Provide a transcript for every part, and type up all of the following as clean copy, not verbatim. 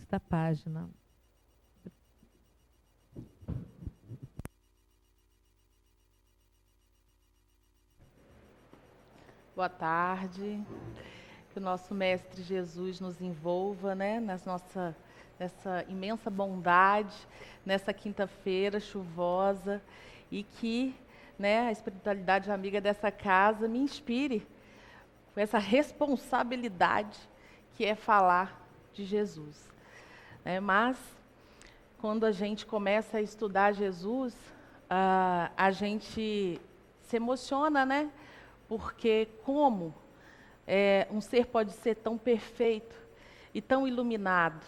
da página. Boa tarde. Que o nosso Mestre Jesus nos envolva, né, nessa imensa bondade, nessa quinta-feira chuvosa, e que, né, a espiritualidade amiga dessa casa me inspire com essa responsabilidade que é falar de Jesus. Mas, quando a gente começa a estudar Jesus, a gente se emociona, né? Porque como um ser pode ser tão perfeito e tão iluminado?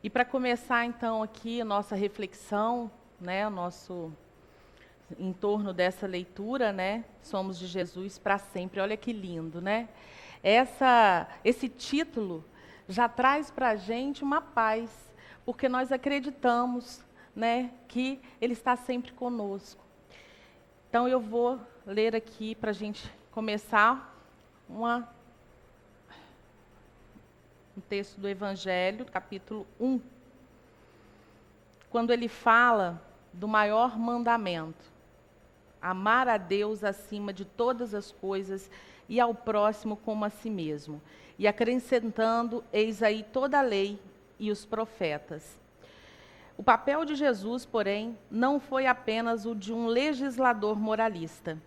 E para começar, então, aqui a nossa reflexão, né, em torno dessa leitura, né, Somos de Jesus para sempre. Olha que lindo, né? Esse título já traz para a gente uma paz, porque nós acreditamos, né, que Ele está sempre conosco. Então, eu vou ler aqui para a gente começar um texto do Evangelho, capítulo 1, quando ele fala do maior mandamento: amar a Deus acima de todas as coisas e ao próximo como a si mesmo. E acrescentando, eis aí toda a lei e os profetas. O papel de Jesus, porém, não foi apenas o de um legislador moralista.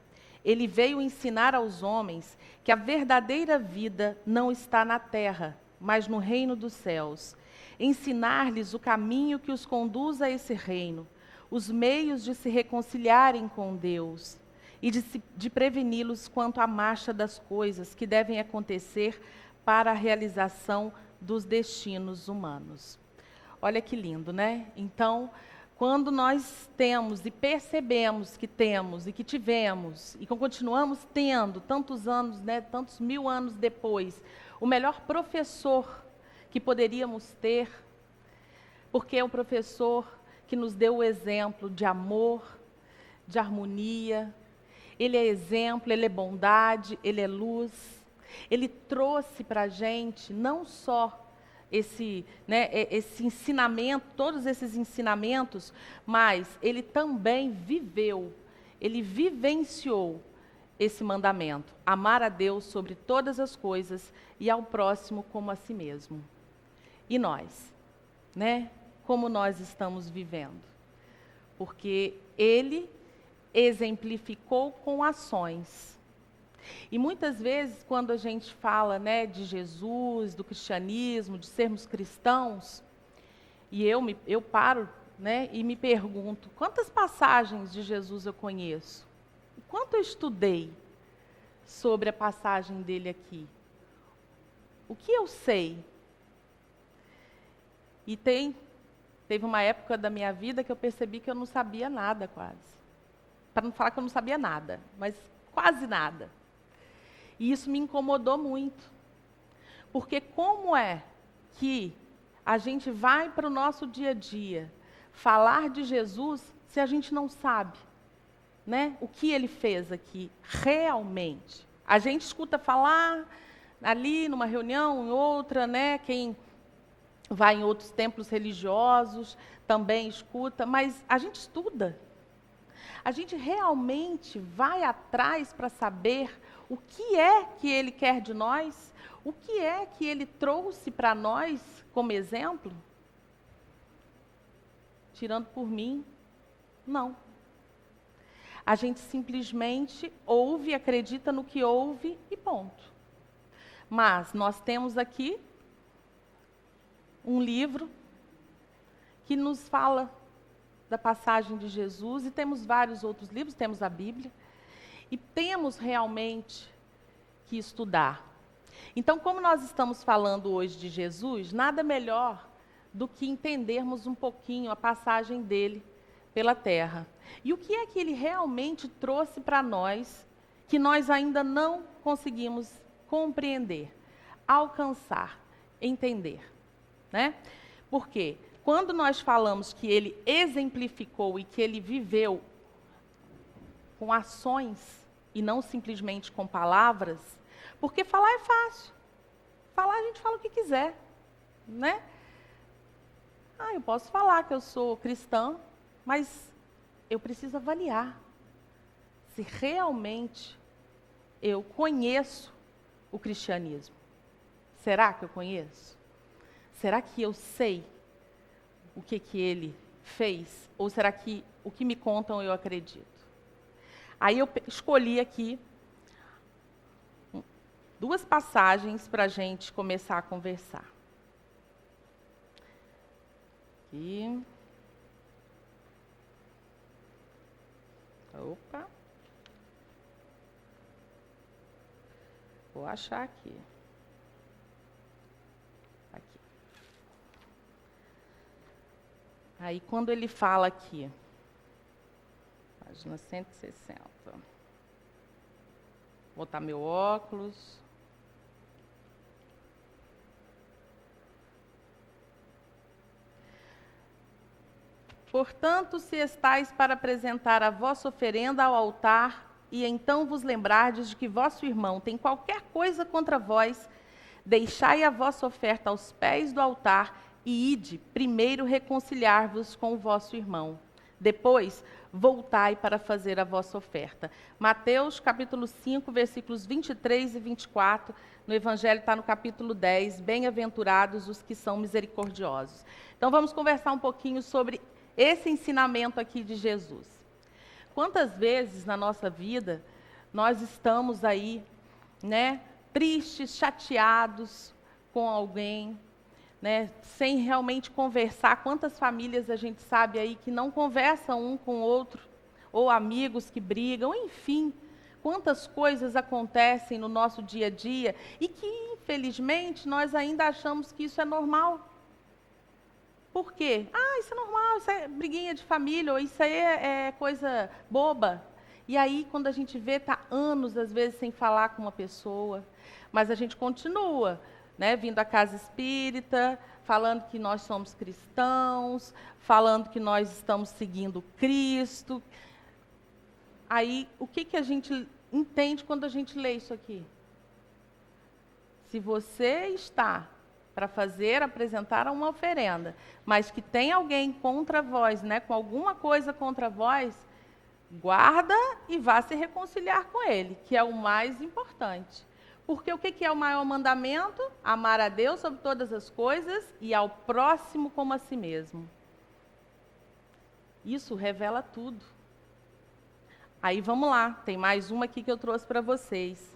Ele veio ensinar aos homens que a verdadeira vida não está na terra, mas no reino dos céus. Ensinar-lhes o caminho que os conduz a esse reino, os meios de se reconciliarem com Deus e de preveni-los quanto à marcha das coisas que devem acontecer para a realização dos destinos humanos. Olha que lindo, né? Então, quando nós temos e percebemos que temos e que tivemos e que continuamos tendo tantos anos, né, tantos 1000 anos depois, o melhor professor que poderíamos ter, porque é o professor que nos deu o exemplo de amor, de harmonia. Ele é exemplo, ele é bondade, ele é luz. Ele trouxe para a gente não só esse ensinamento, todos esses ensinamentos, mas ele também viveu, ele vivenciou esse mandamento: amar a Deus sobre todas as coisas e ao próximo como a si mesmo. E nós, né? Como nós estamos vivendo? Porque ele exemplificou com ações. E muitas vezes, quando a gente fala, né, de Jesus, do cristianismo, de sermos cristãos, e eu paro, né, e me pergunto: quantas passagens de Jesus eu conheço? O quanto eu estudei sobre a passagem dele aqui? O que eu sei? E teve uma época da minha vida que eu percebi que eu não sabia nada, quase. Para não falar que eu não sabia nada, mas quase nada. E isso me incomodou muito. Porque como é que a gente vai para o nosso dia a dia falar de Jesus se a gente não sabe, né, o que ele fez aqui realmente? A gente escuta falar ali numa reunião, em outra, né, quem vai em outros templos religiosos também escuta, mas a gente estuda. A gente realmente vai atrás para saber o que é que ele quer de nós, o que é que ele trouxe para nós como exemplo? Tirando por mim, não. A gente simplesmente ouve, acredita no que ouve e ponto. Mas nós temos aqui um livro que nos fala da passagem de Jesus, e temos vários outros livros, temos a Bíblia, e temos realmente que estudar. Então, como nós estamos falando hoje de Jesus, nada melhor do que entendermos um pouquinho a passagem dele pela terra. E o que é que ele realmente trouxe para nós, que nós ainda não conseguimos compreender, alcançar, entender, né? Por quê? Quando nós falamos que ele exemplificou e que ele viveu com ações e não simplesmente com palavras, porque falar é fácil. Falar a gente fala o que quiser, né? Eu posso falar que eu sou cristã, mas eu preciso avaliar se realmente eu conheço o cristianismo. Será que eu conheço? Será que eu sei o que ele fez? Ou será que o que me contam eu acredito? Aí eu escolhi aqui 2 passagens para a gente começar a conversar. Aqui. Opa. Vou achar aqui. Aqui. Aí, quando ele fala aqui, página 160. Vou botar meu óculos. Portanto, se estáis para apresentar a vossa oferenda ao altar, e então vos lembrardes de que vosso irmão tem qualquer coisa contra vós, deixai a vossa oferta aos pés do altar e ide primeiro reconciliar-vos com o vosso irmão. Depois, voltai para fazer a vossa oferta. Mateus, capítulo 5, versículos 23 e 24. No Evangelho está no capítulo 10. Bem-aventurados os que são misericordiosos. Então, vamos conversar um pouquinho sobre esse ensinamento aqui de Jesus. Quantas vezes na nossa vida nós estamos aí, tristes, chateados com alguém, sem realmente conversar. Quantas famílias a gente sabe aí que não conversam um com o outro, ou amigos que brigam, enfim. Quantas coisas acontecem no nosso dia a dia e que, infelizmente, nós ainda achamos que isso é normal. Por quê? Isso é normal, isso é briguinha de família, ou isso aí é coisa boba. E aí, quando a gente vê, está anos, às vezes, sem falar com uma pessoa. Mas a gente continua, vindo à casa espírita, falando que nós somos cristãos, falando que nós estamos seguindo Cristo. Aí, o que a gente entende quando a gente lê isso aqui? Se você está para apresentar uma oferenda, mas que tem alguém contra vós, com alguma coisa contra vós, guarda e vá se reconciliar com ele, que é o mais importante. Porque o que é o maior mandamento? Amar a Deus sobre todas as coisas e ao próximo como a si mesmo. Isso revela tudo. Aí vamos lá, tem mais uma aqui que eu trouxe para vocês.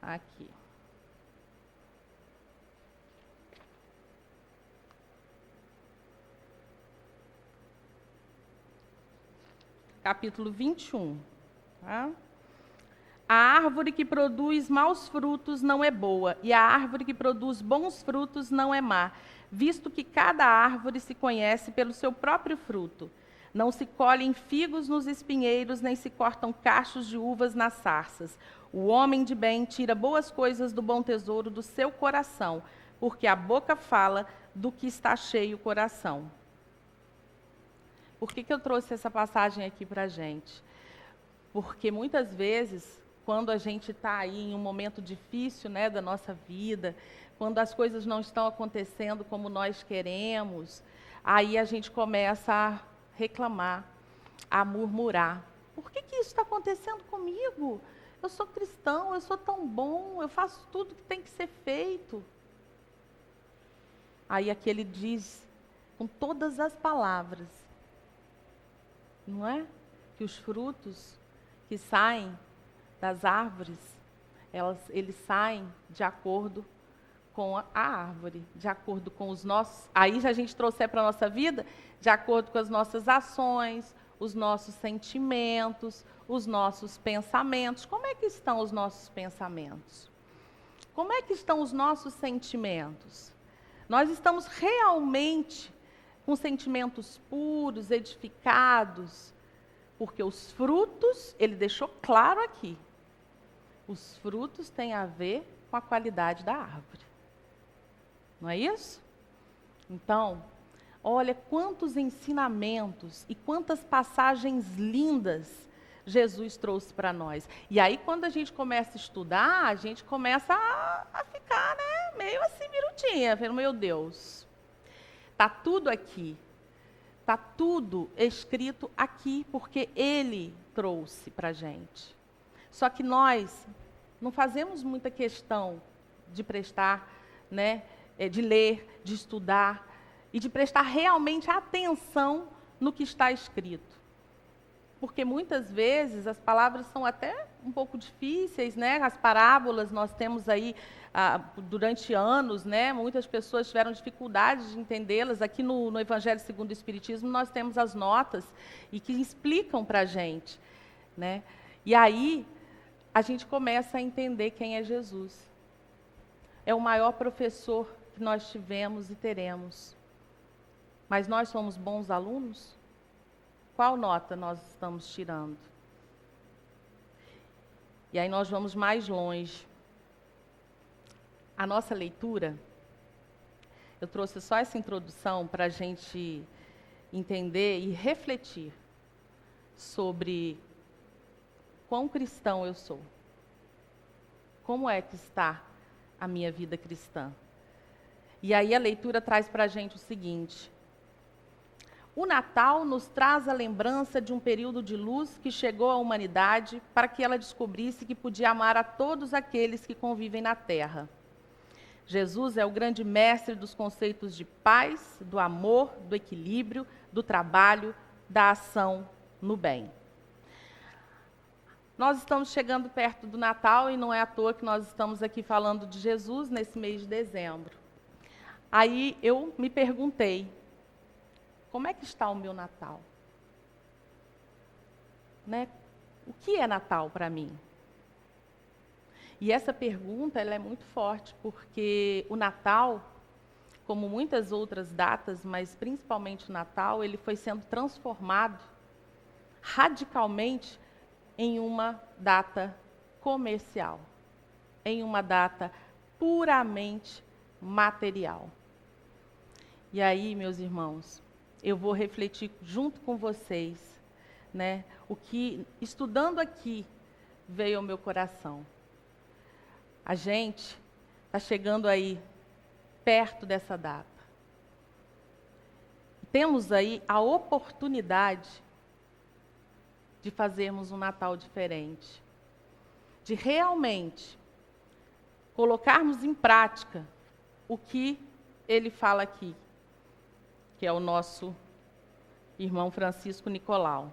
Aqui. Capítulo 21. Tá? A árvore que produz maus frutos não é boa, e a árvore que produz bons frutos não é má, visto que cada árvore se conhece pelo seu próprio fruto. Não se colhem figos nos espinheiros, nem se cortam cachos de uvas nas sarças. O homem de bem tira boas coisas do bom tesouro do seu coração, porque a boca fala do que está cheio o coração. Por que eu trouxe essa passagem aqui para a gente? Porque muitas vezes, quando a gente está aí em um momento difícil da nossa vida, quando as coisas não estão acontecendo como nós queremos, aí a gente começa a reclamar, a murmurar. Por que isso está acontecendo comigo? Eu sou cristão, eu sou tão bom, eu faço tudo que tem que ser feito. Aí aqui ele diz, com todas as palavras, não é? Que os frutos que saem das árvores, eles saem de acordo com a árvore, de acordo com os nossos... Aí, se a gente trouxer para a nossa vida, de acordo com as nossas ações, os nossos sentimentos, os nossos pensamentos. Como é que estão os nossos pensamentos? Como é que estão os nossos sentimentos? Nós estamos realmente com sentimentos puros, edificados, porque os frutos, ele deixou claro aqui, os frutos têm a ver com a qualidade da árvore. Não é isso? Então, olha quantos ensinamentos e quantas passagens lindas Jesus trouxe para nós. E aí, quando a gente começa a estudar, a gente começa a ficar, né, meio assim, mirutinha. Falando, meu Deus, está tudo aqui. Está tudo escrito aqui, porque Ele trouxe para a gente. Só que nós não fazemos muita questão de prestar, né, de ler, de estudar e de prestar realmente atenção no que está escrito. Porque muitas vezes as palavras são até um pouco difíceis, né? As parábolas nós temos aí durante anos, né? Muitas pessoas tiveram dificuldade de entendê-las. Aqui no Evangelho segundo o Espiritismo nós temos as notas e que explicam para a gente, né? E aí a gente começa a entender quem é Jesus. É o maior professor que nós tivemos e teremos. Mas nós somos bons alunos? Qual nota nós estamos tirando? E aí nós vamos mais longe. A nossa leitura, eu trouxe só essa introdução para a gente entender e refletir sobre quão cristão eu sou. Como é que está a minha vida cristã? E aí a leitura traz para a gente o seguinte: o Natal nos traz a lembrança de um período de luz que chegou à humanidade para que ela descobrisse que podia amar a todos aqueles que convivem na Terra. Jesus é o grande mestre dos conceitos de paz, do amor, do equilíbrio, do trabalho, da ação no bem. Nós estamos chegando perto do Natal e não é à toa que nós estamos aqui falando de Jesus nesse mês de dezembro. Aí eu me perguntei, como é que está o meu Natal? Né? O que é Natal para mim? E essa pergunta ela é muito forte, porque o Natal, como muitas outras datas, mas principalmente o Natal, ele foi sendo transformado radicalmente em uma data comercial, em uma data puramente material. E aí, meus irmãos, eu vou refletir junto com vocês, né, o que, estudando aqui, veio ao meu coração. A gente está chegando aí perto dessa data. Temos aí a oportunidade de fazermos um Natal diferente, de realmente colocarmos em prática o que ele fala aqui, que é o nosso irmão Francisco Nicolau.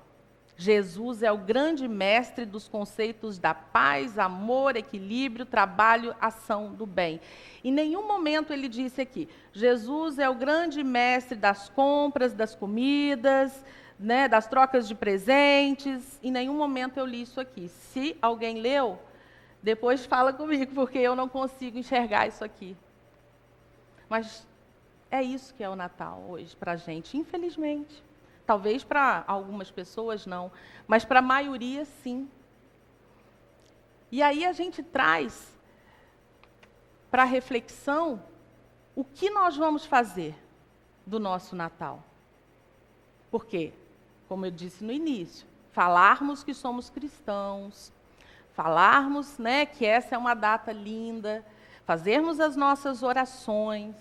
Jesus é o grande mestre dos conceitos da paz, amor, equilíbrio, trabalho, ação do bem. Em nenhum momento ele disse aqui, Jesus é o grande mestre das compras, das comidas, né, das trocas de presentes. Em nenhum momento eu li isso aqui. Se alguém leu, depois fala comigo, porque eu não consigo enxergar isso aqui. Mas é isso que é o Natal hoje para a gente, infelizmente. Talvez para algumas pessoas não, mas para a maioria sim. E aí a gente traz para reflexão o que nós vamos fazer do nosso Natal. Por quê? Como eu disse no início, falarmos que somos cristãos, falarmos, né, que essa é uma data linda, fazermos as nossas orações,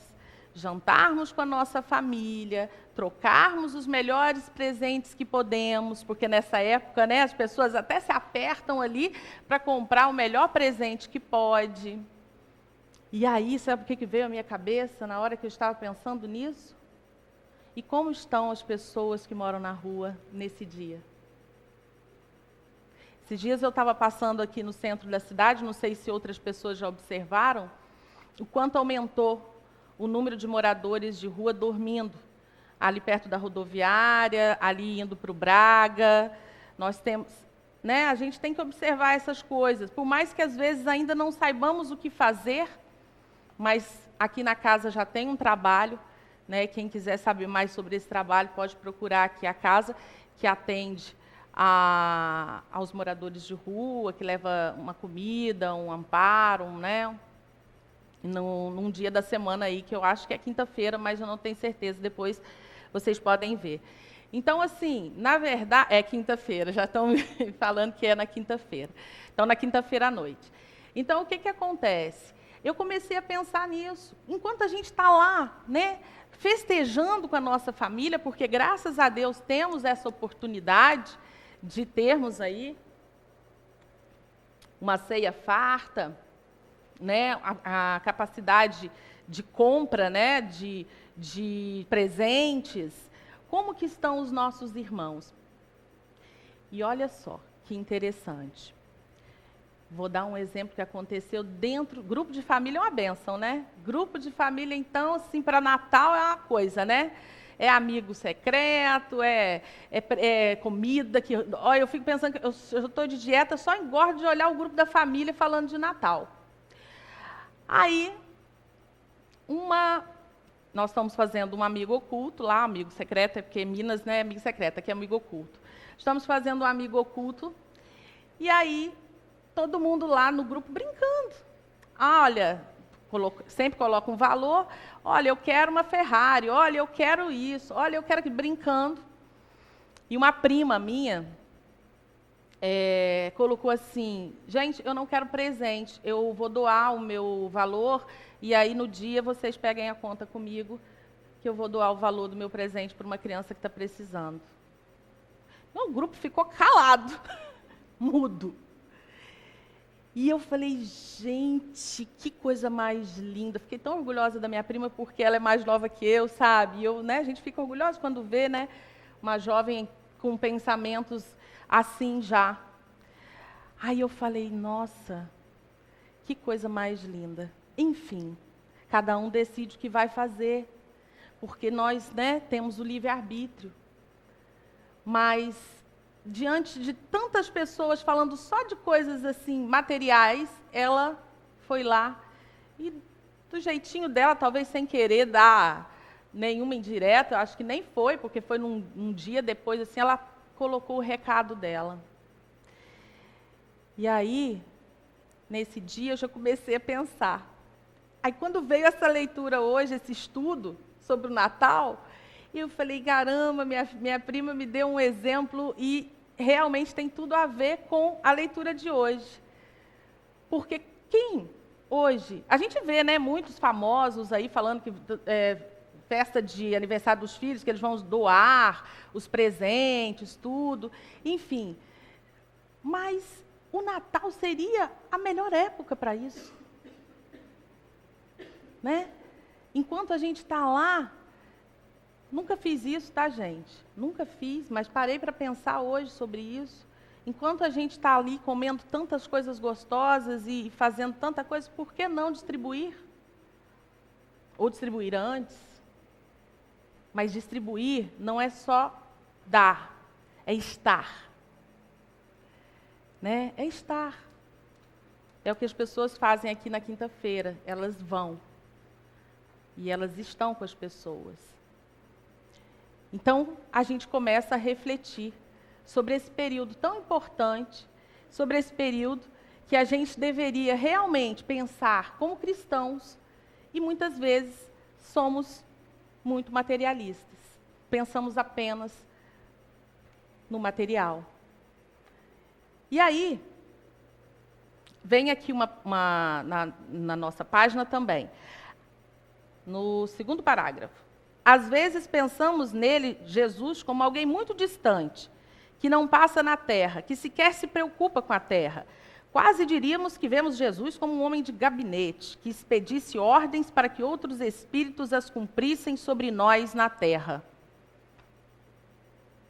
jantarmos com a nossa família, trocarmos os melhores presentes que podemos, porque nessa época, né, as pessoas até se apertam ali para comprar o melhor presente que pode. E aí, sabe o que veio à minha cabeça na hora que eu estava pensando nisso? E como estão as pessoas que moram na rua nesse dia? Esses dias eu estava passando aqui no centro da cidade, não sei se outras pessoas já observaram, o quanto aumentou o número de moradores de rua dormindo, ali perto da rodoviária, ali indo para o Braga. Nós temos, né, a gente tem que observar essas coisas, por mais que às vezes ainda não saibamos o que fazer, mas aqui na casa já tem um trabalho, né, quem quiser saber mais sobre esse trabalho pode procurar aqui a casa, que atende aos moradores de rua, que leva uma comida, um amparo, né, num dia da semana aí, que eu acho que é quinta-feira, mas eu não tenho certeza, depois vocês podem ver. Então, assim, na verdade, é quinta-feira, já estão falando que é na quinta-feira. Então, na quinta-feira à noite. Então, o que acontece? Eu comecei a pensar nisso. Enquanto a gente está lá, né, festejando com a nossa família, porque graças a Deus temos essa oportunidade de termos aí uma ceia farta, né, a capacidade de compra, né, de presentes. Como que estão os nossos irmãos? E olha só, que interessante. Vou dar um exemplo que aconteceu dentro... Grupo de família é uma bênção, né? Grupo de família, então, assim, para Natal é uma coisa, né? É amigo secreto, é comida que... Olha, eu fico pensando que eu estou de dieta, só engordo de olhar o grupo da família falando de Natal. Aí, nós estamos fazendo um amigo oculto lá, amigo secreto, é porque Minas, né, é amigo secreto, aqui é amigo oculto. Estamos fazendo um amigo oculto, e aí, todo mundo lá no grupo brincando. Olha, sempre coloca um valor, olha, eu quero uma Ferrari, olha, eu quero isso, olha, eu quero... Brincando. E uma prima minha colocou assim, gente, eu não quero presente, eu vou doar o meu valor, e aí no dia vocês peguem a conta comigo, que eu vou doar o valor do meu presente para uma criança que está precisando. Então, o grupo ficou calado, mudo. E eu falei, gente, que coisa mais linda. Fiquei tão orgulhosa da minha prima, porque ela é mais nova que eu, sabe? Eu, né, a gente fica orgulhosa quando vê, né, uma jovem com pensamentos assim já. Aí eu falei, nossa, que coisa mais linda. Enfim, cada um decide o que vai fazer, porque nós, né, temos o livre-arbítrio. Mas, diante de tantas pessoas falando só de coisas assim, materiais, ela foi lá e, do jeitinho dela, talvez sem querer dar nenhuma indireta, eu acho que nem foi, porque foi num dia depois, assim, ela colocou o recado dela. E aí, nesse dia, eu já comecei a pensar. Aí, quando veio essa leitura hoje, esse estudo sobre o Natal, eu falei, caramba, minha prima me deu um exemplo e realmente tem tudo a ver com a leitura de hoje. Porque quem hoje... A gente vê, né, muitos famosos aí falando que festa de aniversário dos filhos, que eles vão doar os presentes, tudo, enfim. Mas o Natal seria a melhor época para isso. Né? Enquanto a gente está lá, nunca fiz isso, tá, gente? Nunca fiz, mas parei para pensar hoje sobre isso. Enquanto a gente está ali comendo tantas coisas gostosas e fazendo tanta coisa, por que não distribuir? Ou distribuir antes? Mas distribuir não é só dar, é estar. Né? É estar. É o que as pessoas fazem aqui na quinta-feira. Elas vão. E elas estão com as pessoas. Então, a gente começa a refletir sobre esse período tão importante, sobre esse período que a gente deveria realmente pensar como cristãos, e muitas vezes somos muito materialistas. Pensamos apenas no material. E aí, vem aqui na nossa página também, no segundo parágrafo. Às vezes pensamos nele, Jesus, como alguém muito distante, que não passa na terra, que sequer se preocupa com a terra. Quase diríamos que vemos Jesus como um homem de gabinete, que expedisse ordens para que outros espíritos as cumprissem sobre nós na terra.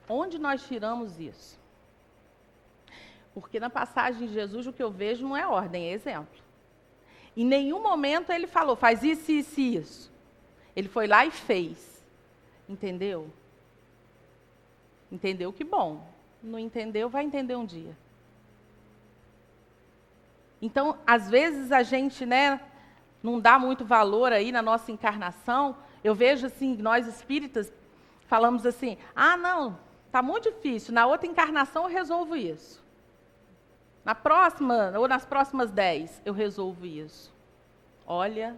Onde nós tiramos isso? Porque na passagem de Jesus o que eu vejo não é ordem, é exemplo. Em nenhum momento ele falou, faz isso, isso e isso. Ele foi lá e fez. Entendeu? Entendeu, que bom. Não entendeu, vai entender um dia. Então, às vezes a gente, né, não dá muito valor aí na nossa encarnação. Eu vejo assim, nós espíritas falamos assim, não, está muito difícil, na outra encarnação eu resolvo isso. Na próxima, ou nas próximas 10, eu resolvo isso. olha,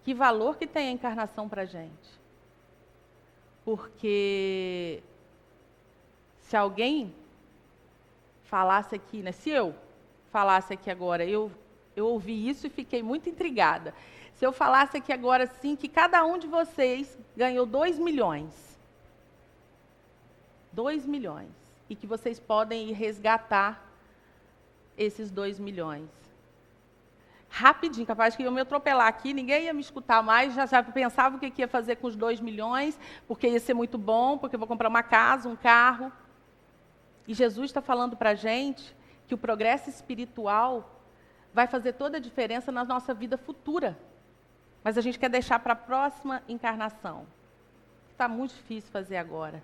que valor que tem a encarnação para a gente. Porque se alguém falasse aqui, né, se eu falasse aqui agora, eu ouvi isso e fiquei muito intrigada. Se eu falasse aqui agora, sim, que cada um de vocês ganhou 2 milhões. 2 milhões. E que vocês podem ir resgatar esses 2 milhões. Rapidinho, capaz que iam me atropelar aqui, ninguém ia me escutar mais, já pensava o que ia fazer com os 2 milhões, porque ia ser muito bom, porque eu vou comprar uma casa, um carro. E Jesus está falando para a gente que o progresso espiritual vai fazer toda a diferença na nossa vida futura. Mas a gente quer deixar para a próxima encarnação. Está muito difícil fazer agora.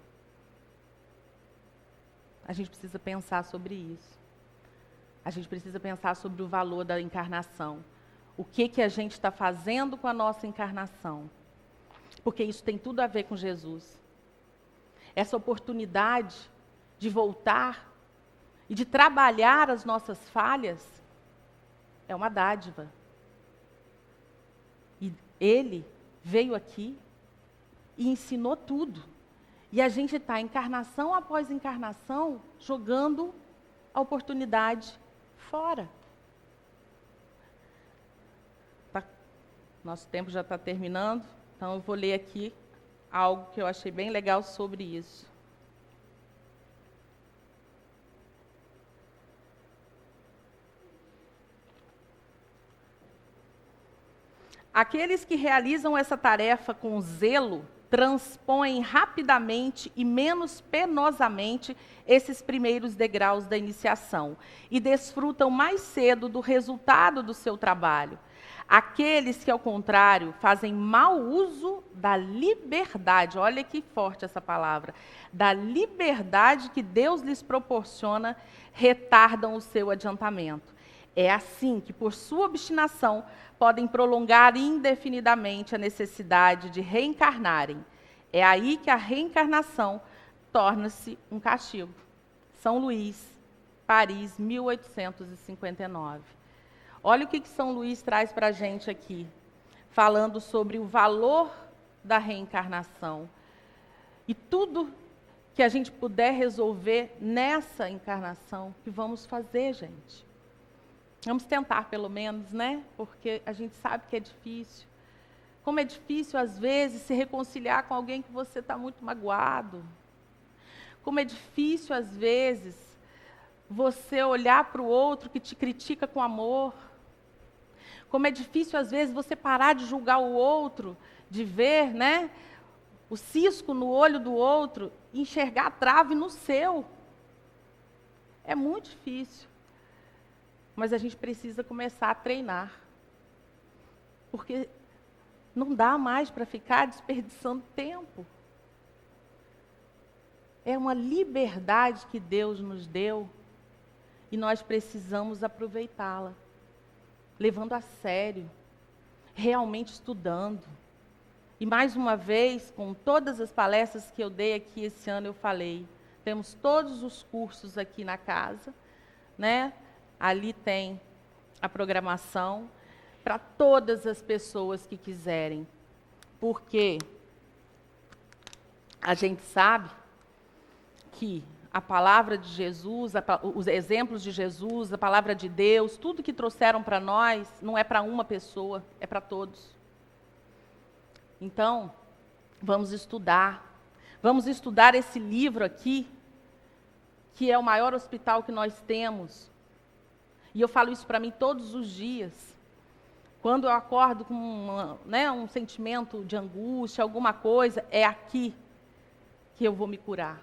A gente precisa pensar sobre isso. A gente precisa pensar sobre o valor da encarnação. O que a gente está fazendo com a nossa encarnação. Porque isso tem tudo a ver com Jesus. Essa oportunidade de voltar e de trabalhar as nossas falhas é uma dádiva. E Ele veio aqui e ensinou tudo. E a gente está, encarnação após encarnação, jogando a oportunidade fora. Nosso tempo já está terminando, então eu vou ler aqui algo que eu achei bem legal sobre isso. Aqueles que realizam essa tarefa com zelo transpõem rapidamente e menos penosamente esses primeiros degraus da iniciação e desfrutam mais cedo do resultado do seu trabalho. Aqueles que, ao contrário, fazem mau uso da liberdade, olha que forte essa palavra, da liberdade que Deus lhes proporciona, retardam o seu adiantamento. É assim que, por sua obstinação, podem prolongar indefinidamente a necessidade de reencarnarem. É aí que a reencarnação torna-se um castigo. São Luís, Paris, 1859. Olha o que São Luís traz para a gente aqui, falando sobre o valor da reencarnação. E tudo que a gente puder resolver nessa encarnação, que vamos fazer, gente. Vamos tentar, pelo menos, né? Porque a gente sabe que é difícil. Como é difícil, às vezes, se reconciliar com alguém que você está muito magoado. Como é difícil, às vezes, você olhar para o outro que te critica com amor. Como é difícil, às vezes, você parar de julgar o outro, de ver, né, o cisco no olho do outro e enxergar a trave no seu. É muito difícil. Mas a gente precisa começar a treinar. Porque não dá mais para ficar desperdiçando tempo. É uma liberdade que Deus nos deu e nós precisamos aproveitá-la. Levando a sério, realmente estudando. E mais uma vez, com todas as palestras que eu dei aqui esse ano, eu falei, temos todos os cursos aqui na casa, né? Ali tem a programação para todas as pessoas que quiserem. Porque a gente sabe que a palavra de Jesus, os exemplos de Jesus, a palavra de Deus, tudo que trouxeram para nós, não é para uma pessoa, é para todos. Então, vamos estudar. Vamos estudar esse livro aqui, que é o maior hospital que nós temos. E eu falo isso para mim todos os dias. Quando eu acordo com um sentimento de angústia, alguma coisa, é aqui que eu vou me curar.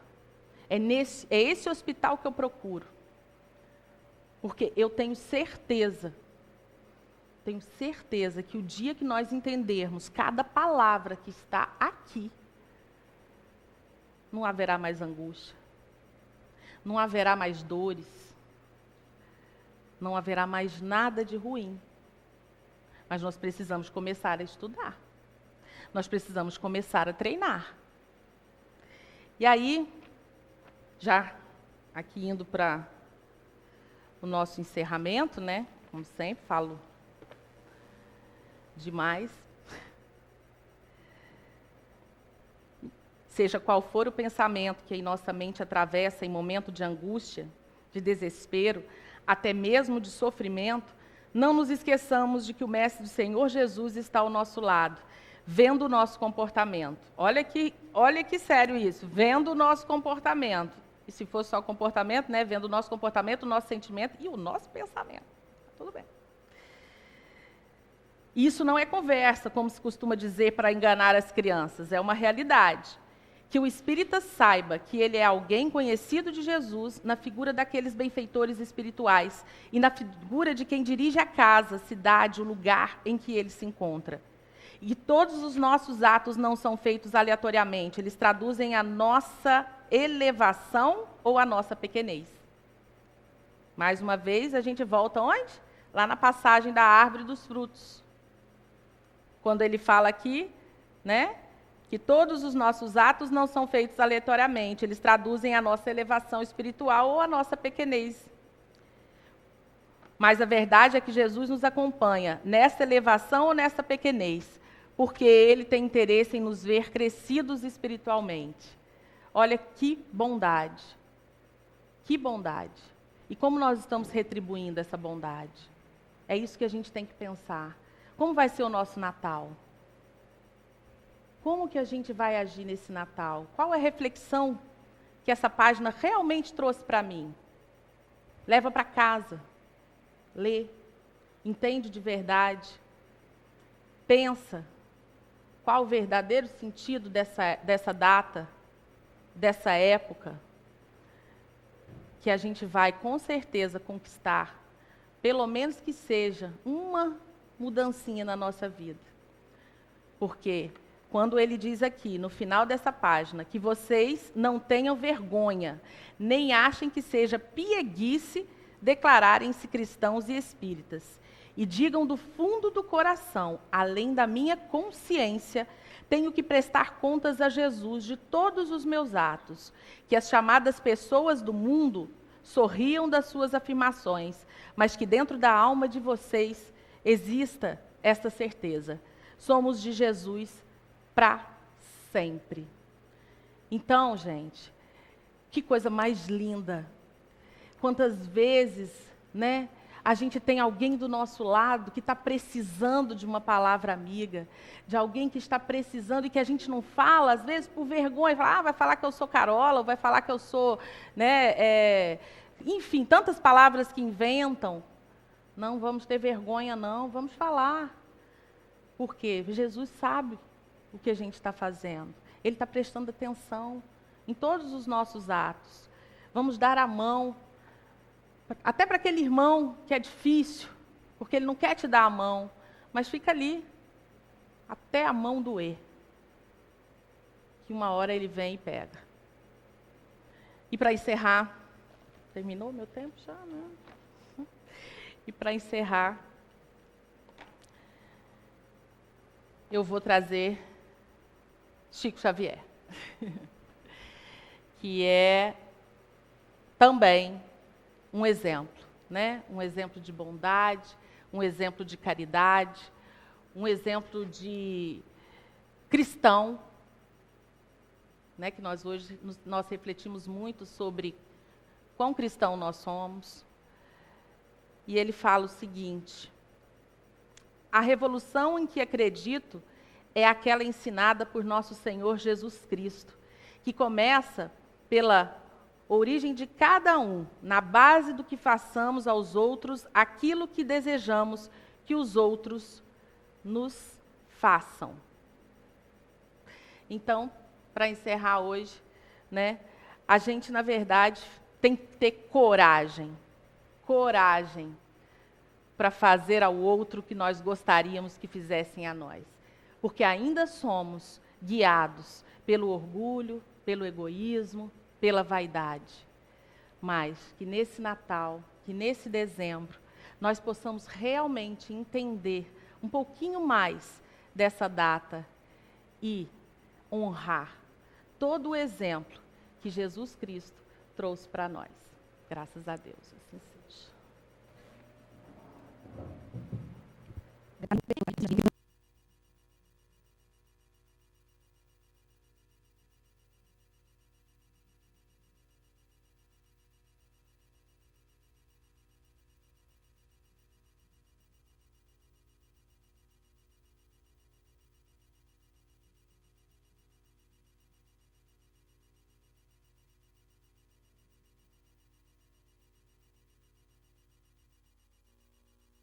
É esse hospital que eu procuro. Porque eu tenho certeza que o dia que nós entendermos cada palavra que está aqui, não haverá mais angústia, não haverá mais dores, não haverá mais nada de ruim. Mas nós precisamos começar a estudar. Nós precisamos começar a treinar. E aí, já aqui indo para o nosso encerramento, né? Como sempre, falo demais. Seja qual for o pensamento que em nossa mente atravessa em momento de angústia, de desespero, até mesmo de sofrimento, não nos esqueçamos de que o Mestre do Senhor Jesus está ao nosso lado, vendo o nosso comportamento. Olha que sério isso, vendo o nosso comportamento. E se fosse só comportamento, né, vendo o nosso comportamento, o nosso sentimento e o nosso pensamento. Tudo bem. Isso não é conversa, como se costuma dizer para enganar as crianças, é uma realidade. Que o espírita saiba que ele é alguém conhecido de Jesus na figura daqueles benfeitores espirituais e na figura de quem dirige a casa, a cidade, o lugar em que ele se encontra. E todos os nossos atos não são feitos aleatoriamente, eles traduzem a nossa elevação ou a nossa pequenez. Mais uma vez, a gente volta onde? Lá na passagem da árvore dos frutos. Quando ele fala aqui, né? Que todos os nossos atos não são feitos aleatoriamente, eles traduzem a nossa elevação espiritual ou a nossa pequenez. Mas a verdade é que Jesus nos acompanha nessa elevação ou nessa pequenez, porque Ele tem interesse em nos ver crescidos espiritualmente. Olha que bondade, que bondade. E como nós estamos retribuindo essa bondade? É isso que a gente tem que pensar. Como vai ser o nosso Natal? Como que a gente vai agir nesse Natal? Qual é a reflexão que essa página realmente trouxe para mim? Leva para casa, lê, entende de verdade, pensa qual o verdadeiro sentido dessa data, dessa época, que a gente vai com certeza conquistar, pelo menos que seja uma mudancinha na nossa vida. Porque quando ele diz aqui, no final dessa página, que vocês não tenham vergonha, nem achem que seja pieguice declararem-se cristãos e espíritas, e digam do fundo do coração, além da minha consciência, tenho que prestar contas a Jesus de todos os meus atos, que as chamadas pessoas do mundo sorriam das suas afirmações, mas que dentro da alma de vocês exista esta certeza. Somos de Jesus para sempre. Então, gente, que coisa mais linda. Quantas vezes, né, a gente tem alguém do nosso lado que está precisando de uma palavra amiga, de alguém que está precisando e que a gente não fala, às vezes por vergonha, fala, vai falar que eu sou Carola, ou vai falar que eu sou, né, enfim, tantas palavras que inventam. Não vamos ter vergonha, não, vamos falar. Por quê? Jesus sabe o que a gente está fazendo. Ele está prestando atenção em todos os nossos atos. Vamos dar a mão, até para aquele irmão que é difícil, porque ele não quer te dar a mão, mas fica ali, até a mão doer. Que uma hora ele vem e pega. E para encerrar, terminou meu tempo já, né? E para encerrar, eu vou trazer Chico Xavier, que é também um exemplo, né? Um exemplo de bondade, um exemplo de caridade, um exemplo de cristão, né? Que nós hoje nós refletimos muito sobre quão cristão nós somos. E ele fala o seguinte: a revolução em que acredito é aquela ensinada por nosso Senhor Jesus Cristo, que começa pela origem de cada um, na base do que façamos aos outros aquilo que desejamos que os outros nos façam. Então, para encerrar hoje, né, a gente, na verdade, tem que ter coragem para fazer ao outro o que nós gostaríamos que fizessem a nós. Porque ainda somos guiados pelo orgulho, pelo egoísmo, pela vaidade. Mas que nesse Natal, que nesse dezembro, nós possamos realmente entender um pouquinho mais dessa data e honrar todo o exemplo que Jesus Cristo trouxe para nós. Graças a Deus, assim seja.